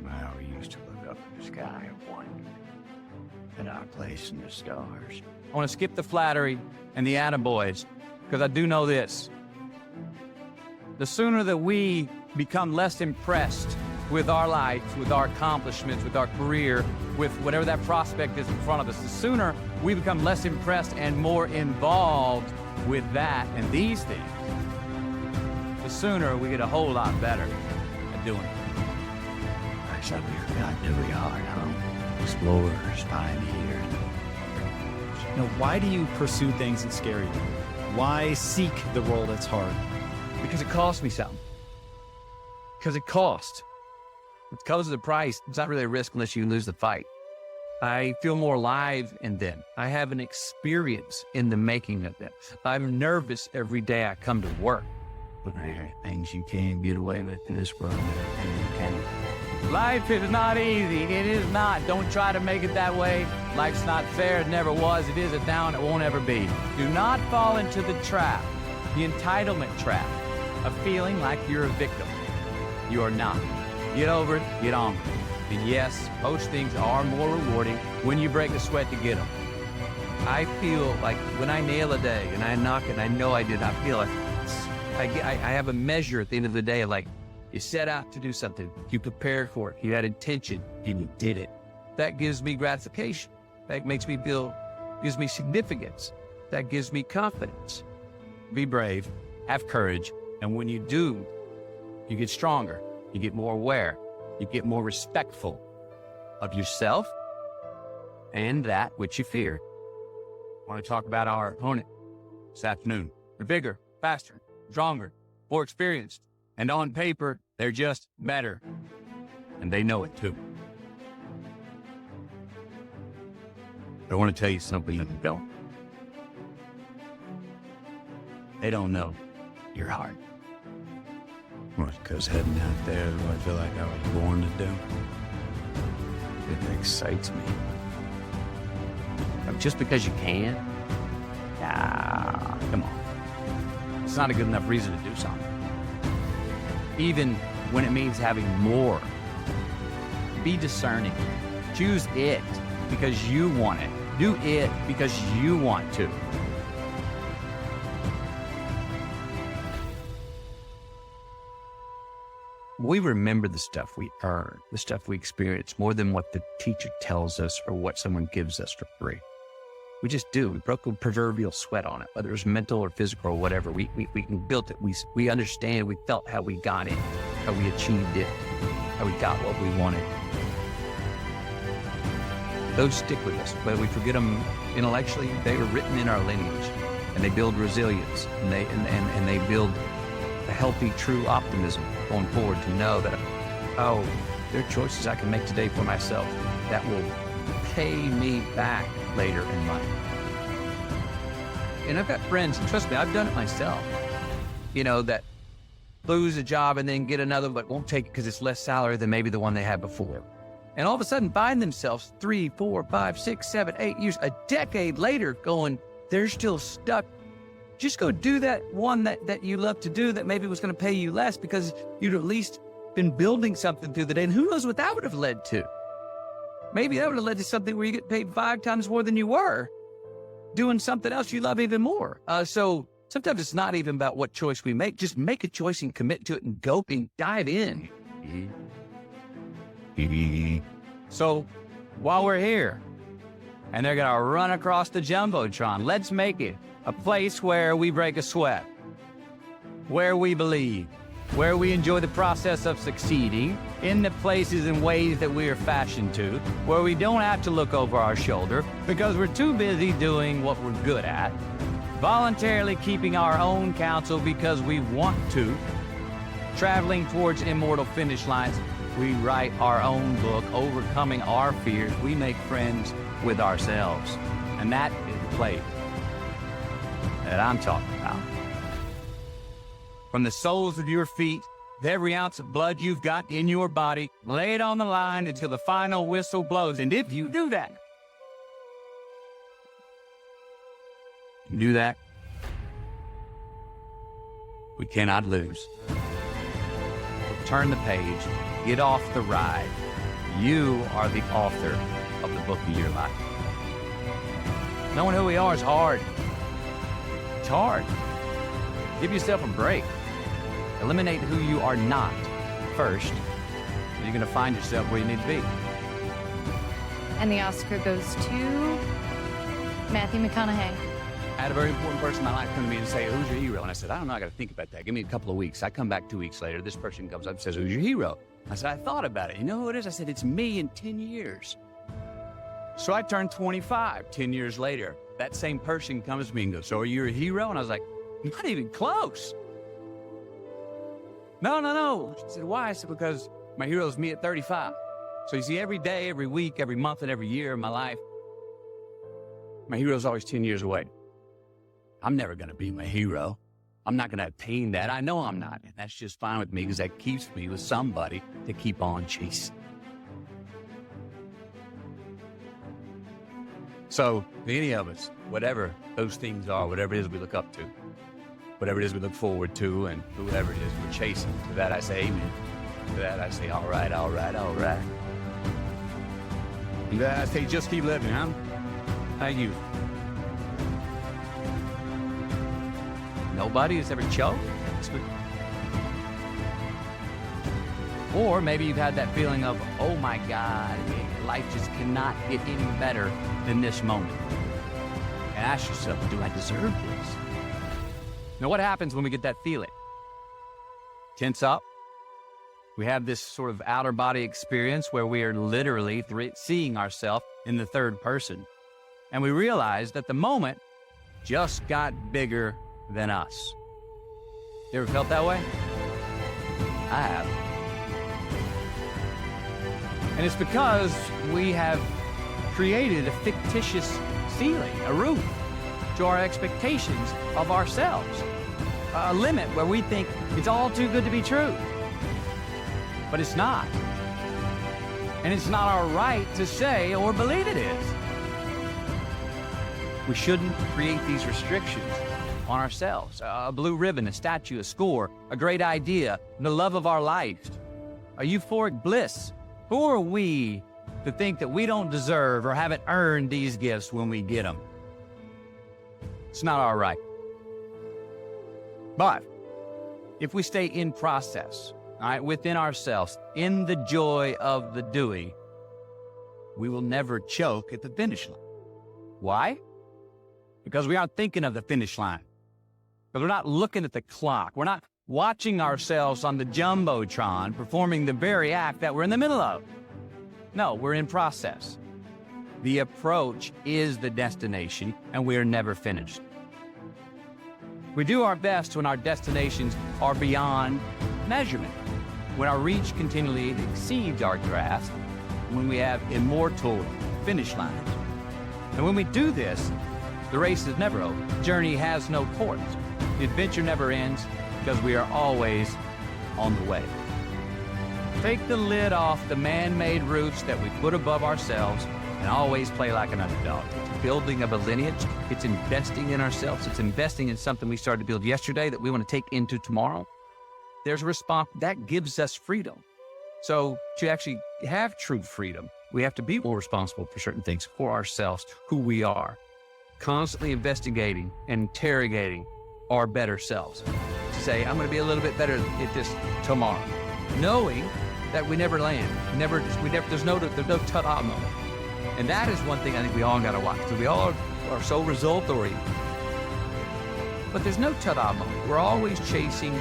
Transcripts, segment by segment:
Well, we used to look up in the sky and wonder at our place in the stars. I want to skip the flattery and the attaboys, because I do know this. The sooner that we become less impressed with our life, with our accomplishments, with our career, with whatever that prospect is in front of us, the sooner we become less impressed and more involved with that and these things, the sooner we get a whole lot better at doing it. That's up here, God knew we are, huh? Explorers, pioneers. Now, why do you pursue things that scare you? Why seek the role that's hard? Because it costs me something. Because it costs. It comes at a price. It's not really a risk unless you lose the fight. I feel more alive in them. I have an experience in the making of them. I'm nervous every day I come to work. But there are things you can't get away with in this world, and you can. Life is not easy. It is not. Don't try to make it that way. Life's not fair. It never was. It isn't now, and it won't ever be. Do not fall into the trap, the entitlement trap, of feeling like you're a victim. You are not. Get over it. Get on with it. And yes, most things are more rewarding when you break a sweat to get them. I feel like when I nail a day and I knock it, I know I did. I feel like I have a measure at the end of the day, like you set out to do something, you prepared for it, you had intention, and you did it. That gives me gratification. That makes me feel, gives me significance. That gives me confidence. Be brave, have courage, and when you do, you get stronger, you get more aware, you get more respectful of yourself and that which you fear. I want to talk about our opponent this afternoon. They're bigger, faster, stronger, more experienced, and on paper, they're just better. And they know it too. I want to tell you something that they don't. They don't know your heart. Well, because heading out there is what I feel like I was born to do. It excites me. Just because you can? Nah, come on. It's not a good enough reason to do something. Even when it means having more. Be discerning. Choose it because you want it. Do it because you want to. We remember the stuff we earn, the stuff we experience, more than what the teacher tells us or what someone gives us for free. We just do. We broke a proverbial sweat on it, whether it's mental or physical or whatever. We built it. We understand. We felt how we got it, how we achieved it, how we got what we wanted. Those stick with us, whether we forget them intellectually. They were written in our lineage, and they build resilience, and they build a healthy, true optimism going forward to know that, oh, there are choices I can make today for myself that will pay me back later in life. And I've got friends, and trust me, I've done it myself, that lose a job and then get another, but won't take it because it's less salary than maybe the one they had before. And all of a sudden find themselves 3, 4, 5, 6, 7, 8 years, a decade later going, they're still stuck. Just go do that one that you love to do that maybe was going to pay you less because you'd at least been building something through the day. And who knows what that would have led to? Maybe that would have led to something where you get paid 5 times more than you were doing something else you love even more. So sometimes it's not even about what choice we make. Just make a choice and commit to it and go and dive in. So while we're here and they're going to run across the Jumbotron, let's make it a place where we break a sweat, where we believe, where we enjoy the process of succeeding in the places and ways that we are fashioned to, where we don't have to look over our shoulder because we're too busy doing what we're good at, voluntarily keeping our own counsel because we want to, traveling towards immortal finish lines. We write our own book, overcoming our fears. We make friends with ourselves. And that is the place that I'm talking about. From the soles of your feet, with every ounce of blood you've got in your body, lay it on the line until the final whistle blows. And if you do that, we cannot lose. Turn the page, get off the ride, You are the author of the book of your life. Knowing who we are is hard. It's hard. Give yourself a break. Eliminate who you are not first, and you're going to find yourself where you need to be. And the Oscar goes to Matthew McConaughey. I had a very important person in my life come to me and say, who's your hero? And I said, I don't know, I got to think about that. Give me a couple of weeks. I come back 2 weeks later. This person comes up and says, who's your hero? I said, I thought about it. You know who it is? I said, it's me in 10 years. So I turned 25 10 years later. That same person comes to me and goes, so are you a hero? And I was like, not even close. No. She said, why? I said, because my hero is me at 35. So you see, every day, every week, every month, and every year of my life, my hero is always 10 years away. I'm never going to be my hero. I'm not going to attain that. I know I'm not. And that's just fine with me because that keeps me with somebody to keep on chasing. So, any of us, whatever those things are, whatever it is we look up to, whatever it is we look forward to, and whoever it is we're chasing, to that I say amen. To that I say, all right. To that I say, just keep living, huh? Thank you. Nobody has ever choked? Or maybe you've had that feeling of, oh my God, life just cannot get any better than this moment. And ask yourself, do I deserve this? Now, what happens when we get that feeling? Tense up. We have this sort of outer body experience where we are literally seeing ourselves in the third person. And we realize that the moment just got bigger than us. You ever felt that way? I have. And it's because we have created a fictitious ceiling, a roof, to our expectations of ourselves. A limit where we think it's all too good to be true. But it's not. And it's not our right to say or believe it is. We shouldn't create these restrictions on ourselves. A blue ribbon, a statue, a score, a great idea, the love of our life, a euphoric bliss. Who are we to think that we don't deserve or haven't earned these gifts when we get them? It's not our right. But if we stay in process, all right, within ourselves, in the joy of the doing, we will never choke at the finish line. Why? Because we aren't thinking of the finish line. Because we're not looking at the clock. We're not watching ourselves on the Jumbotron performing the very act that we're in the middle of. No, we're in process. The approach is the destination, and we are never finished. We do our best when our destinations are beyond measurement, when our reach continually exceeds our grasp, when we have immortal finish lines. And when we do this, the race is never over. The journey has no port. The adventure never ends because we are always on the way. Take the lid off the man-made roofs that we put above ourselves and always play like an underdog. It's building of a lineage. It's investing in ourselves. It's investing in something we started to build yesterday that we want to take into tomorrow. There's a response that gives us freedom. So to actually have true freedom, we have to be more responsible for certain things, for ourselves, who we are. Constantly investigating and interrogating our better selves. To say, I'm going to be a little bit better at this tomorrow. Knowing that we never land. There's no ta-da moment. And that is one thing I think we all got to watch. So we all are so result-oriented. But there's no ta-da moment. We're always chasing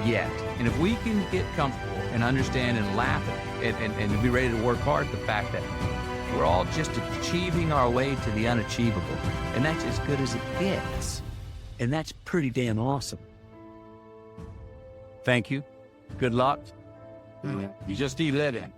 yet. And if we can get comfortable and understand and laugh and be ready to work hard at the fact that we're all just achieving our way to the unachievable. And that's as good as it gets. And that's pretty damn awesome. Thank you. Good luck. You just keep living.